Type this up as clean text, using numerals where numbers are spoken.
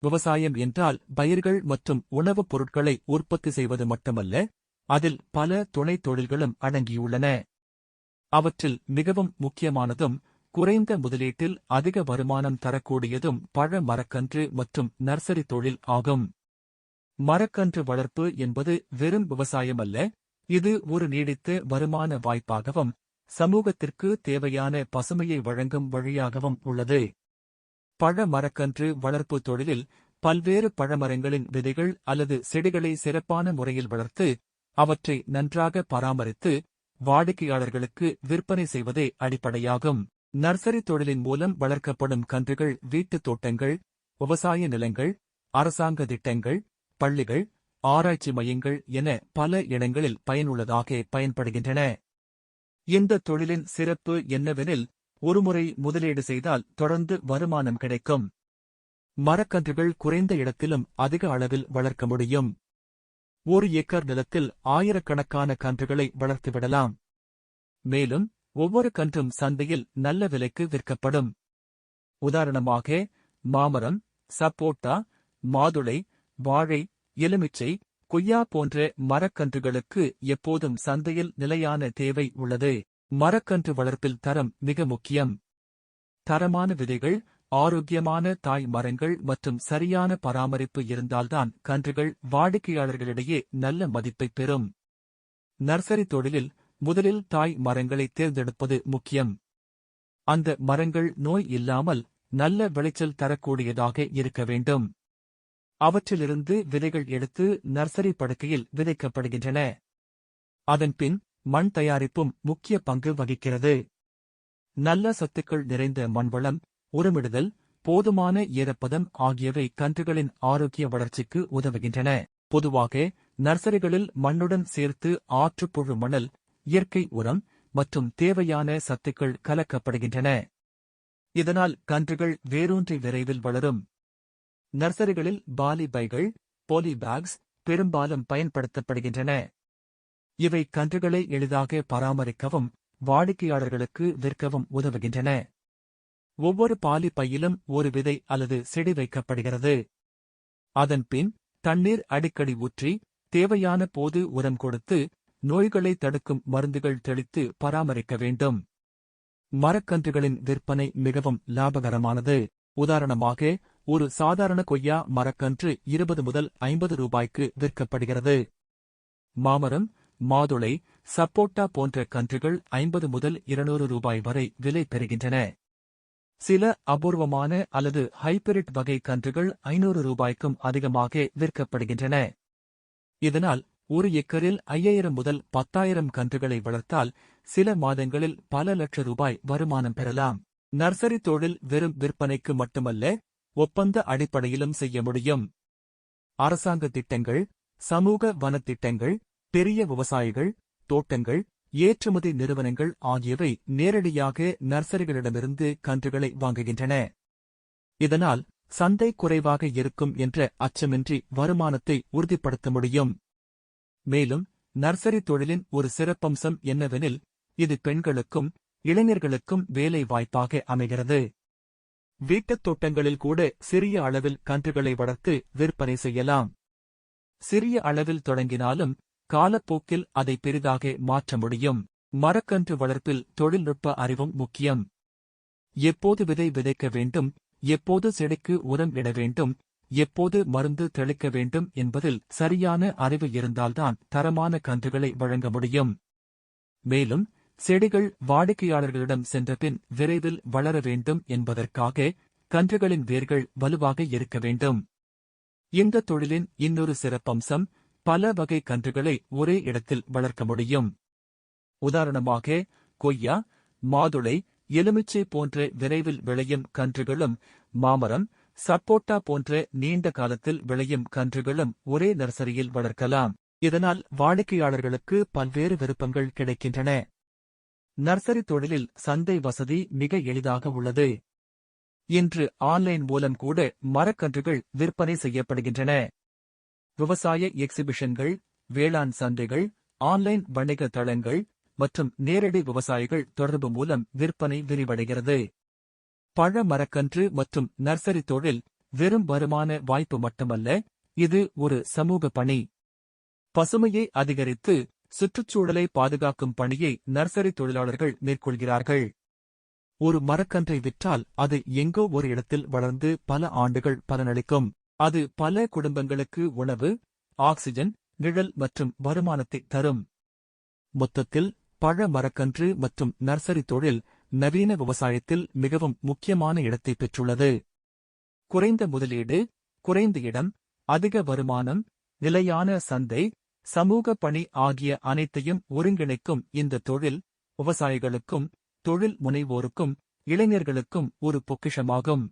விவசாயம் என்றால் பயிர்கள் மற்றும் உணவுப் பொருட்களை உற்பத்தி செய்வது மட்டுமல்ல, அதில் பல துணைத் தொழில்களும் அடங்கியுள்ளன. அவற்றில் மிகவும் முக்கியமானதும் குறைந்த முதலீட்டில் அதிக வருமானம் தரக்கூடியதும் பழ மரக்கன்று மற்றும் நர்சரி தொழில் ஆகும். மரக்கன்று வளர்ப்பு என்பது வெறும் விவசாயமல்ல, இது ஒரு நீடித்த வருமான வாய்ப்பாகவும் சமூகத்திற்கு தேவையான பசுமையை வழங்கும் வழியாகவும் உள்ளது. பழ மரக்கன்று வளர்ப்பு தொழிலில் பல்வேறு பழமரங்களின் விதைகள் அல்லது செடிகளை சிறப்பான முறையில் வளர்த்து அவற்றை நன்றாக பராமரித்து வாடிக்கையாளர்களுக்கு விற்பனை செய்வதே அடிப்படையாகும். நர்சரி தொழிலின் மூலம் வளர்க்கப்படும் கன்றுகள் வீட்டுத் தோட்டங்கள், விவசாய நிலங்கள், அரசாங்க திட்டங்கள், பள்ளிகள், ஆராய்ச்சி மையங்கள் என பல இடங்களில் பயனுள்ளதாக பயன்படுகின்றன. இந்த தொழிலின் சிறப்பு என்னவெனில், ஒருமுறை முதலீடு செய்தால் தொடர்ந்து வருமானம் கிடைக்கும். மரக்கன்றுகள் குறைந்த இடத்திலும் அதிக அளவில் வளர்க்க முடியும். 1 ஏக்கர் நிலத்தில் ஆயிரக்கணக்கான கன்றுகளை வளர்த்துவிடலாம். மேலும் ஒவ்வொரு கன்றும் சந்தையில் நல்ல விலைக்கு விற்கப்படும். உதாரணமாக, மாமரம், சப்போட்டா, மாதுளை, வாழை, எலுமிச்சை, கொய்யா போன்ற மரக்கன்றுகளுக்கு எப்போதும் சந்தையில் நிலையான தேவை உள்ளது. மரக்கன்று வளர்ப்பில் தரம் மிக முக்கியம். தரமான விதைகள், ஆரோக்கியமான தாய் மரங்கள் மற்றும் சரியான பராமரிப்பு இருந்தால்தான் கன்றுகள் வாடிக்கையாளர்களிடையே நல்ல மதிப்பைப் பெறும். நர்சரி தொழிலில் முதலில் தாய் மரங்களை தேர்ந்தெடுப்பது முக்கியம். அந்த மரங்கள் நோய் இல்லாமல் நல்ல விளைச்சல் தரக்கூடியதாக இருக்க வேண்டும். அவற்றிலிருந்து விதைகள் எடுத்து நர்சரி படுக்கையில் விதைக்கப்படுகின்றன. அதன்பின் மண் தயாரிப்பும் முக்கிய பங்கு வகிக்கிறது. நல்ல சத்துக்கள் நிறைந்த மண்வளம், உரமிடுதல், போதுமான ஈரப்பதம் ஆகியவை கன்றுகளின் ஆரோக்கிய வளர்ச்சிக்கு உதவுகின்றன. பொதுவாக நர்சரிகளில் மண்ணுடன் சேர்த்து ஆற்றுப்புழு மணல், இயற்கை உரம் மற்றும் தேவையான சத்துக்கள் கலக்கப்படுகின்றன. இதனால் கன்றுகள் வேரூன்றி விரைவில் வளரும். நர்சரிகளில் பாலி பைகள், போலி பேக்ஸ் பெரும்பாலும் பயன்படுத்தப்படுகின்றன. இவை கன்றுகளை எளிதாக பராமரிக்கவும் வாடிக்கையாளர்களுக்கு விற்கவும் உதவுகின்றன. ஒவ்வொரு பாலி பையிலும் ஒரு விதை அல்லது செடி வைக்கப்படுகிறது. அதன்பின் தண்ணீர் அடிக்கடி ஊற்றி தேவையான போது உரம் கொடுத்து நோய்களை தடுக்கும் மருந்துகள் தெளித்து பராமரிக்க வேண்டும். மரக்கன்றுகளின் விற்பனை மிகவும் லாபகரமானது. உதாரணமாக, ஒரு சாதாரண கொய்யா மரக்கன்று 20 முதல் 50 ரூபாய்க்கு விற்கப்படுகிறது. மாமரம், மாதுளை, சப்போட்டா போன்ற கன்றுகள் 50 முதல் 200 ரூபாய் வரை விலை பெறுகின்றன. சில அபூர்வமான அல்லது ஹைபிரிட் வகை கன்றுகள் 500 ரூபாய்க்கும் அதிகமாக விற்கப்படுகின்றன. இதனால் 1 ஏக்கரில் 5000 முதல் 10,000 கன்றுகளை வளர்த்தால் சில மாதங்களில் பல லட்ச ரூபாய் வருமானம் பெறலாம். நர்சரி தொழில் வெறும் விற்பனைக்கு மட்டுமல்ல, ஒப்பந்த அடிப்படையிலும் செய்ய முடியும். அரசாங்க திட்டங்கள், சமூக வனத்திட்டங்கள், பெரிய விவசாயிகள், தோட்டங்கள், ஏற்றுமதி நிறுவனங்கள் ஆகியவை நேரடியாக நர்சரிகளிடமிருந்து கன்றுகளை வாங்குகின்றன. இதனால் சந்தை குறைவாக இருக்கும் என்ற அச்சமின்றி வருமானத்தை உறுதிப்படுத்த முடியும். மேலும் நர்சரி தொழிலின் ஒரு சிறப்பம்சம் என்னவெனில், இது பெண்களுக்கும் இளைஞர்களுக்கும் வேலை வாய்ப்பாக அமைகிறது. வீட்டுத் தோட்டங்களில் கூட சிறிய அளவில் கன்றுகளை வளர்த்து விற்பனை செய்யலாம். சிறிய அளவில் தொடங்கினாலும் காலப்போக்கில் அதை பெரிதாக மாற்ற முடியும். மரக்கன்று வளர்ப்பில் தொழில்நுட்ப அறிவும் முக்கியம். எப்போது விதை விதைக்க வேண்டும், எப்போது செடிக்கு உரம் இட வேண்டும், எப்போது மருந்து தெளிக்க வேண்டும் என்பதில் சரியான அறிவு இருந்தால்தான் தரமான கன்றுகளை வழங்க முடியும். மேலும் செடிகள் வாடிக்கையாளர்களிடம் சென்றபின் விரைவில் வளர வேண்டும் என்பதற்காக கன்றுகளின் வேர்கள் வலுவாக இருக்க வேண்டும். இந்த தொழிலின் இன்னொரு சிறப்பம்சம், பல வகை கன்றுகளை ஒரே இடத்தில் வளர்க்க முடியும். உதாரணமாக, கொய்யா, மாதுளை, எலுமிச்சை போன்ற விரைவில் விளையும் கன்றுகளும், மாமரம், சப்போட்டா போன்ற நீண்ட காலத்தில் விளையும் கன்றுகளும் ஒரே நர்சரியில் வளர்க்கலாம். இதனால் வாடிக்கையாளர்களுக்கு பல்வேறு விருப்பங்கள் கிடைக்கின்றன. நர்சரி தொழிலில் சந்தை வசதி மிக எளிதாக உள்ளது. இன்று ஆன்லைன் மூலம் கூட மரக்கன்றுகள் விற்பனை செய்யப்படுகின்றன. விவசாய எக்ஸிபிஷன்கள், வேளாண் சந்தைகள், ஆன்லைன் வணிக தளங்கள் மற்றும் நேரடி விவசாயிகள் தொடர்பு மூலம் விற்பனை விரிவடைகிறது. பழ மரக்கன்று மற்றும் நர்சரி தொழில் வெறும் வருமான வாய்ப்பு மட்டுமல்ல, இது ஒரு சமூக பணி. பசுமையை அதிகரித்து சுற்றுச்சூழலை பாதுகாக்கும் பணியை நர்சரி தொழிலாளர்கள் மேற்கொள்கிறார்கள். ஒரு மரக்கன்றை விற்றால் அது எங்கோ ஒரு இடத்தில் வளர்ந்து பல ஆண்டுகள் பலனளிக்கும். அது பல குடும்பங்களுக்கு உணவு, ஆக்சிஜன், நிழல் மற்றும் வருமானத்தை தரும். மொத்தத்தில் பழ மரக்கன்று மற்றும் நர்சரி தொழில் நவீன விவசாயத்தில் மிகவும் முக்கியமான இடத்தை பெற்றுள்ளது. குறைந்த முதலீடு, குறைந்த இடம், அதிக வருமானம், நிலையான சந்தை, சமூக பணி ஆகிய அனைத்தையும் ஒருங்கிணைக்கும் இந்த தொழில் விவசாயிகளுக்கும், தொழில் முனைவோருக்கும், இளைஞர்களுக்கும் ஒரு பொக்கிஷமாகும்.